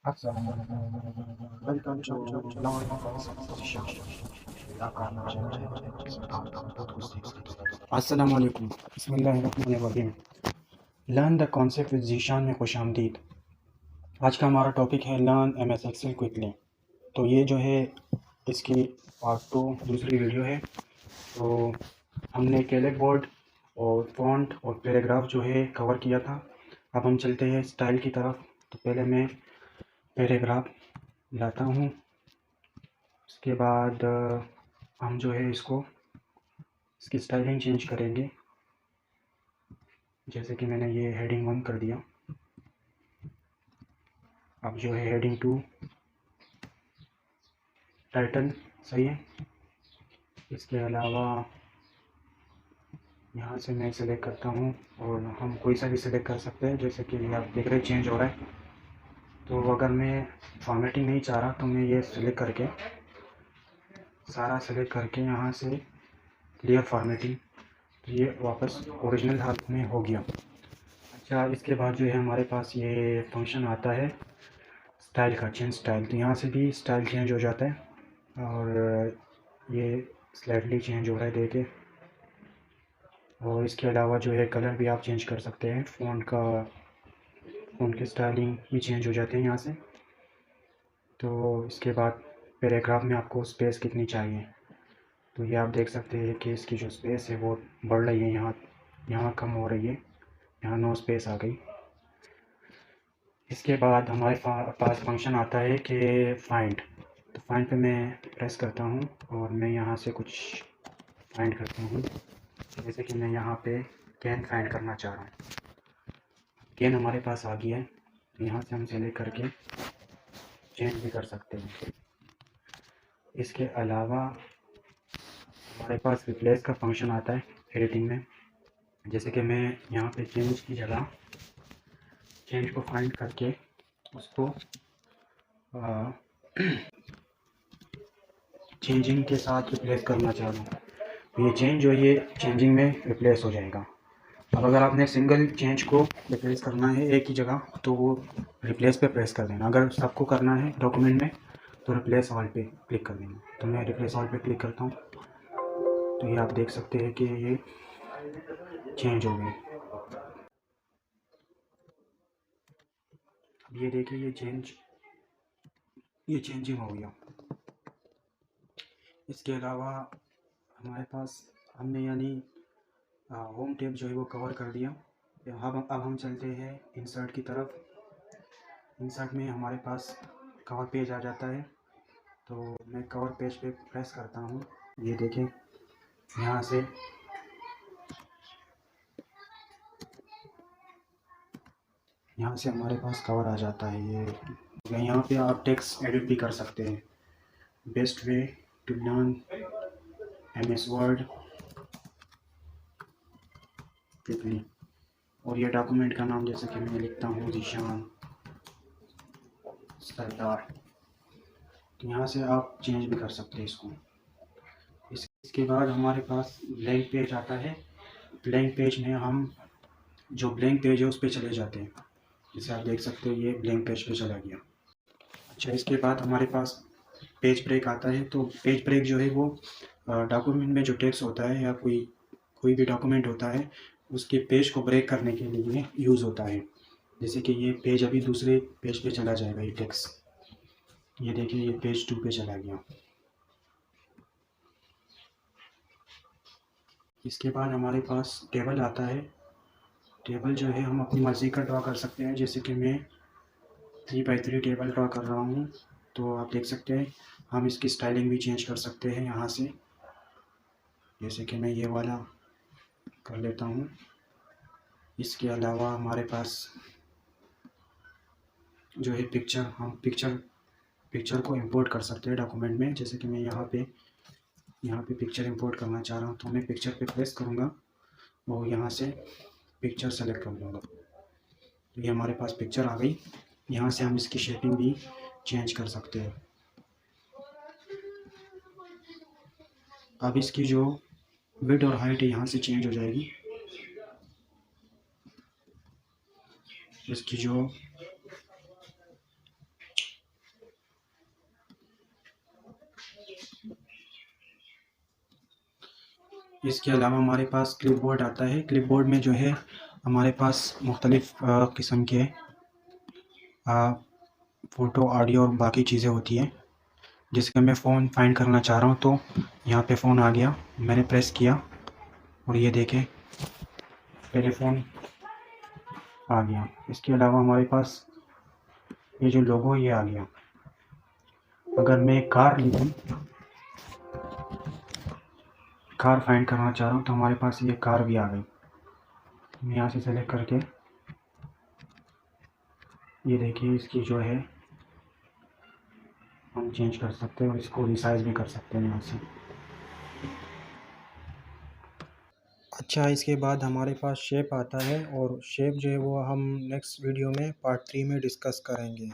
Welcome to learn concept position. आपका अपना channel है जिसमें आप बहुत कुछ सीख सकते हैं। अस्सलाम वालेकुम, बिस्मिल्लाहिर्रहमानिर्रहीम। Learn the concept with Zeeshan में खुशामदीद। आज का हमारा टॉपिक है learn M S Excel quickly. तो ये जो है इसकी पार्ट 2 दूसरी वीडियो है। तो हमने कैलेक बोर्ड और फॉन्ट और पैराग्राफ जो है कवर किया था। अब हम चलते हैं स्टाइल की तरफ। तो पहले मैं पैराग्राफ लाता हूँ। उसके बाद हम जो है इसकी स्टाइलिंग चेंज करेंगे। जैसे कि मैंने ये हेडिंग 1 कर दिया। अब जो है हेडिंग 2 टाइटल सही है। इसके अलावा यहाँ से मैं सेलेक्ट करता हूँ और हम कोई सा भी सेलेक्ट कर सकते हैं। जैसे कि आप देख रहे हैं चेंज हो रहा है। तो अगर मैं फॉर्मेटिंग नहीं चाह रहा तो मैं ये सेलेक्ट करके सारा सेलेक्ट करके यहाँ से क्लियर फॉर्मेटिंग, तो ये वापस ओरिजिनल हालत में हो गया। अच्छा, इसके बाद जो है हमारे पास ये फंक्शन आता है स्टाइल का, चेंज स्टाइल। तो यहाँ से भी स्टाइल चेंज हो जाता है और ये स्लाइटली चेंज हो रहा है देखिए। और इसके अलावा जो है कलर भी आप चेंज कर सकते हैं। फ़ॉन्ट की स्टाइलिंग भी चेंज हो जाते हैं यहाँ से। तो इसके बाद पैराग्राफ में आपको स्पेस कितनी चाहिए, तो ये आप देख सकते हैं कि इसकी जो स्पेस है वो बढ़ रही है, यहाँ कम हो रही है, यहाँ नो स्पेस आ गई। इसके बाद हमारे पास फंक्शन आता है कि फाइंड। तो फाइंड पे मैं प्रेस करता हूँ और मैं यहाँ से कुछ फाइंड करता हूँ। जैसे कि मैं यहाँ पे कैन फाइंड करना चाह रहा हूँ। कैन हमारे पास आ गया है, तो यहाँ से हम सेलेक्ट करके चेंज भी कर सकते हैं। इसके अलावा हमारे पास रिप्लेस का फंक्शन आता है एडिटिंग में। जैसे कि मैं यहाँ पे चेंज की जगह चेंज को फाइंड करके उसको चेंजिंग के साथ रिप्लेस करना चाह रहा हूँ। तो ये चेंज जो है ये चेंजिंग में रिप्लेस हो जाएगा। अब अगर आपने सिंगल चेंज को रिप्लेस करना है एक ही जगह, तो वो रिप्लेस पे प्रेस कर देना। अगर सबको करना है डॉक्यूमेंट में तो रिप्लेस ऑल पे क्लिक कर देना। तो मैं रिप्लेस ऑल पे क्लिक करता हूँ, तो ये आप देख सकते हैं कि ये चेंज हो गई। अब ये देखिए ये चेंजिंग हो गया। इसके अलावा हमारे पास हमने यानी होम टैब जो है वो कवर कर दिया। अब हम चलते हैं इंसर्ट की तरफ। इंसर्ट में हमारे पास कवर पेज आ जाता है। तो मैं कवर पेज पे प्रेस करता हूँ। ये देखें, यहाँ से हमारे पास कवर आ जाता है। ये यहाँ पे आप टेक्स्ट एडिट भी कर सकते हैं। Best way to learn MS Word quickly. और ये डॉक्यूमेंट का नाम जैसे कि मैं लिखता हूँ ज़ीशान सरदार। तो यहाँ से आप चेंज भी कर सकते हैं इसको। इसके बाद हमारे पास ब्लैंक पेज आता है। ब्लैंक पेज में हम जो ब्लैंक पेज है उस पर चले जाते हैं। जैसे आप देख सकते हैं ये ब्लैंक पेज पे चला गया। अच्छा, इसके बाद हमारे पास पेज ब्रेक आता है। तो पेज ब्रेक जो है वो डॉक्यूमेंट में जो टेक्स्ट होता है या कोई भी डॉक्यूमेंट होता है उसके पेज को ब्रेक करने के लिए यूज़ होता है। जैसे कि ये पेज अभी दूसरे पेज पे चला जाएगा, ये टेक्स्ट। ये देखिए ये पेज 2 पे चला गया। इसके बाद हमारे पास टेबल आता है। टेबल जो है हम अपनी मर्ज़ी का ड्रा कर सकते हैं। जैसे कि मैं 3x3 टेबल ड्रा कर रहा हूँ। तो आप देख सकते हैं हम इसकी स्टाइलिंग भी चेंज कर सकते हैं यहाँ से। जैसे कि मैं ये वाला कर लेता हूँ। इसके अलावा हमारे पास जो है हम पिक्चर को इंपोर्ट कर सकते हैं डॉक्यूमेंट में। जैसे कि मैं यहाँ पे पिक्चर इंपोर्ट करना चाह रहा हूँ, तो मैं पिक्चर पे प्रेस करूँगा और यहाँ से पिक्चर सेलेक्ट कर लूँगा। तो ये हमारे पास पिक्चर आ गई। यहाँ से हम इसकी शेपिंग भी चेंज कर सकते हैं। अब इसकी जो विड्थ और हाइट है यहाँ से चेंज हो जाएगी। इसकी जो इसके अलावा हमारे पास क्लिपबोर्ड आता है। क्लिपबोर्ड में जो है हमारे पास मुख्तलिफ़ किस्म के फ़ोटो, ऑडियो और बाकी चीज़ें होती हैं। जैसे कि मैं फ़ोन फाइंड करना चाह रहा हूँ, तो यहाँ पे फ़ोन आ गया, मैंने प्रेस किया और ये देखें टेलीफ़ोन आ गया। इसके अलावा हमारे पास ये जो लोगो ये आ गया। अगर मैं कार लिखूँ, कार फाइंड करना चाह रहा हूँ, तो हमारे पास ये कार भी आ गई। मैं यहाँ से सेलेक्ट करके ये देखिए इसकी जो है हम चेंज कर सकते हैं और इसको रिसाइज़ भी कर सकते हैं यहाँ से। अच्छा, इसके बाद हमारे पास शेप आता है और शेप जो है वो हम नेक्स्ट वीडियो में पार्ट 3 में डिस्कस करेंगे।